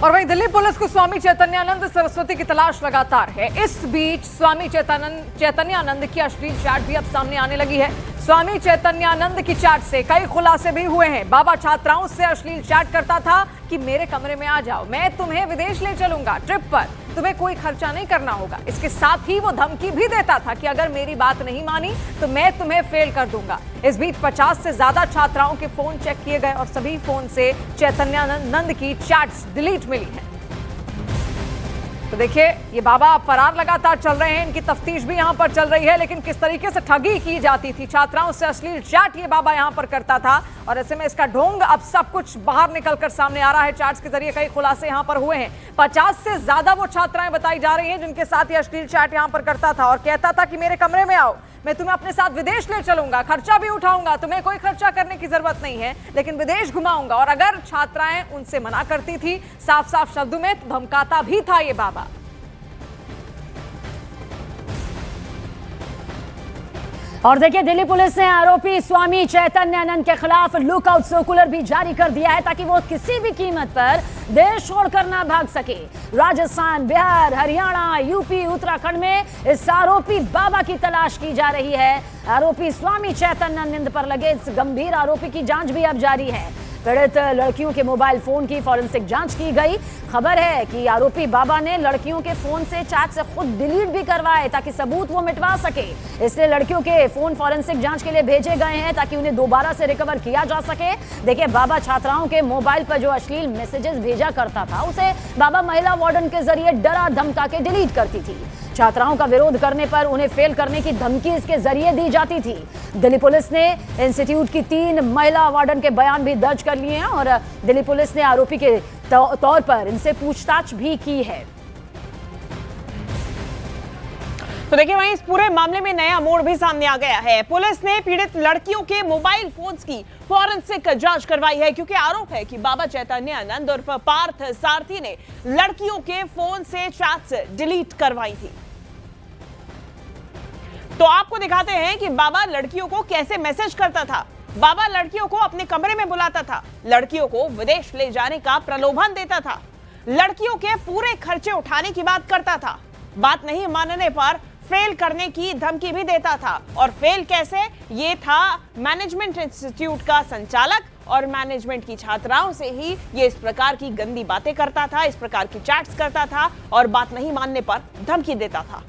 और वहीं दिल्ली पुलिस को स्वामी चैतन्यानंद सरस्वती की तलाश लगातार है। इस बीच स्वामी चैतन्यानंद की अश्लील चैट भी अब सामने आने लगी है। स्वामी चैतन्यानंद की चैट से कई खुलासे भी हुए हैं। बाबा छात्राओं से अश्लील चैट करता था कि मेरे कमरे में आ जाओ, मैं तुम्हें विदेश ले चलूंगा ट्रिप पर, तुम्हें कोई खर्चा नहीं करना होगा। इसके साथ ही वो धमकी भी देता था कि अगर मेरी बात नहीं मानी तो मैं तुम्हें फेल कर दूंगा। इस बीच 50 से ज्यादा छात्राओं के फोन चेक किए गए और सभी फोन से चैतन्यानंद की चैट्स डिलीट मिली है। तो देखिए, ये बाबा फरार लगातार चल रहे हैं, इनकी तफ्तीश भी यहां पर चल रही है। लेकिन किस तरीके से ठगी की जाती थी, छात्राओं से अश्लील चैट ये बाबा यहां पर करता था और ऐसे में इसका ढोंग अब सब कुछ बाहर निकलकर सामने आ रहा है। चैट्स के जरिए कई खुलासे यहां पर हुए हैं। 50 से ज्यादा वो छात्राएं बताई जा रही हैं जिनके साथ ये अश्लील चैट यहां पर करता था और कहता था कि मेरे कमरे में आओ, मैं तुम्हें अपने साथ विदेश ले चलूंगा, खर्चा भी उठाऊंगा, तुम्हें कोई खर्चा करने की जरूरत नहीं है, लेकिन विदेश घुमाऊंगा। और अगर छात्राएं उनसे मना करती थी साफ साफ शब्दों में, तो धमकाता भी था ये बाबा। और देखिए, दिल्ली पुलिस ने आरोपी स्वामी चैतन्यानंद के खिलाफ लुकआउट सर्कुलर भी जारी कर दिया है ताकि वो किसी भी कीमत पर देश छोड़कर ना भाग सके। राजस्थान, बिहार, हरियाणा, यूपी, उत्तराखंड में इस आरोपी बाबा की तलाश की जा रही है। आरोपी स्वामी चैतन्यानंद पर लगे इस गंभीर आरोपी की जांच भी अब जारी है। पीड़ित लड़कियों के मोबाइल फोन की फॉरेंसिक जांच की गई। खबर है कि आरोपी बाबा ने लड़कियों के फोन से चैट से खुद डिलीट भी करवाए ताकि सबूत वो मिटवा सके। इसलिए लड़कियों के फोन फॉरेंसिक जांच के लिए भेजे गए हैं ताकि उन्हें दोबारा से रिकवर किया जा सके। देखिए, बाबा छात्राओं के मोबाइल पर जो अश्लील मैसेजेस भेजा करता था उसे बाबा महिला वार्डन के जरिए डरा धमका के डिलीट करती थी। छात्राओं का विरोध करने पर उन्हें फेल करने की धमकी इसके जरिए दी जाती थी। दिल्ली पुलिस ने इंस्टीट्यूट की 3 महिला वार्डन के बयान भी दर्ज कर लिए हैं और दिल्ली पुलिस ने आरोपी के तौर पर इनसे पूछताछ भी की है। तो देखिए, वहीं इस पूरे मामले में नया मोड़ भी सामने आ गया है। पुलिस ने पीड़ित लड़कियों के मोबाइल फोन्स की फॉरेंसिक जांच करवाई है क्योंकि आरोप है कि बाबा चैतन्यानंद उर्फ पार्थ सारथी ने लड़कियों के फोन से चैट्स डिलीट करवाई थी। तो आपको दिखाते हैं कि बाबा लड़कियों को कैसे मैसेज करता था। बाबा लड़कियों को अपने कमरे में बुलाता था, लड़कियों को विदेश ले जाने का प्रलोभन देता था, लड़कियों के पूरे खर्चे उठाने की बात करता था, बात नहीं मानने पर फेल करने की धमकी भी देता था। और फेल कैसे, ये था मैनेजमेंट इंस्टीट्यूट का संचालक और मैनेजमेंट की छात्राओं से ही ये इस प्रकार की गंदी बातें करता था, इस प्रकार की चैट्स करता था और बात नहीं मानने पर धमकी देता था।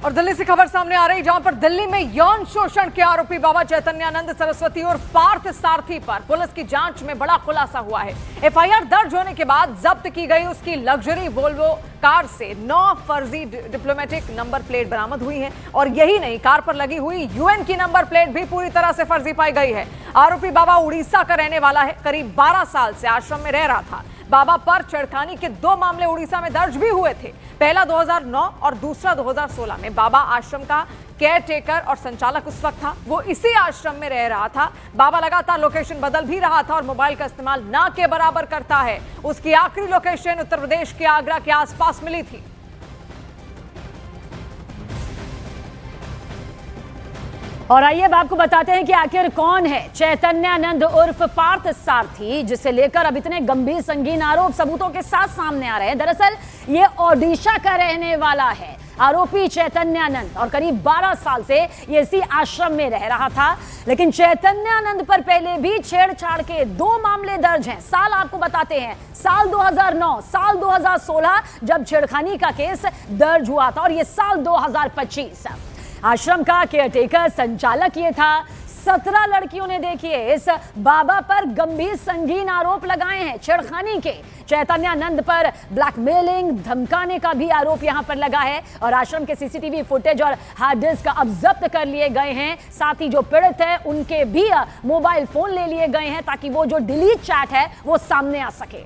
और दिल्ली से खबर सामने आ रही, जहां पर दिल्ली में यौन शोषण के आरोपी बाबा चैतन्यानंद सरस्वती और पार्थ सारथी पर पुलिस की जांच में बड़ा खुलासा हुआ है। एफआईआर दर्ज होने के बाद जब्त की गई उसकी लग्जरी वोल्वो कार से 9 फर्जी डिप्लोमेटिक नंबर प्लेट बरामद हुई हैं। और यही नहीं, कार पर लगी हुई यूएन की नंबर प्लेट भी पूरी तरह से फर्जी पाई गई है। आरोपी बाबा उड़ीसा का रहने वाला है, करीब 12 साल से आश्रम में रह रहा था। बाबा पर छेड़खानी के 2 मामले उड़ीसा में दर्ज भी हुए थे, पहला 2009 और दूसरा 2016 में। बाबा आश्रम का केयर टेकर और संचालक उस वक्त था, वो इसी आश्रम में रह रहा था। बाबा लगातार लोकेशन बदल भी रहा था और मोबाइल का इस्तेमाल ना के बराबर करता है। उसकी आखिरी लोकेशन उत्तर प्रदेश के आगरा के आसपास मिली थी। और आइए अब आपको बताते हैं कि आखिर कौन है चैतन्यानंद उर्फ पार्थ सारथी, जिसे लेकर अब इतने गंभीर संगीन आरोप सबूतों के साथ सामने आ रहे हैं। दरअसल ये ओडिशा का रहने वाला है आरोपी चैतन्यानंद और करीब 12 साल से ये इसी आश्रम में रह रहा था। लेकिन चैतन्यानंद पर पहले भी छेड़छाड़ के 2 मामले दर्ज हैं। साल आपको बताते हैं, साल 2009, साल 2016 जब छेड़खानी का केस दर्ज हुआ था और ये साल 2025। आश्रम का केयरटेकर संचालक ये था। 17 लड़कियों ने देखिए इस बाबा पर गंभीर संगीन आरोप लगाए हैं छेड़खानी के। चैतन्यानंद पर ब्लैकमेलिंग, धमकाने का भी आरोप यहां पर लगा है। और आश्रम के सीसीटीवी फुटेज और हार्ड डिस्क अब जब्त कर लिए गए हैं। साथ ही जो पीड़ित है उनके भी मोबाइल फोन ले लिए गए हैं ताकि वो जो डिलीट चैट है वो सामने आ सके।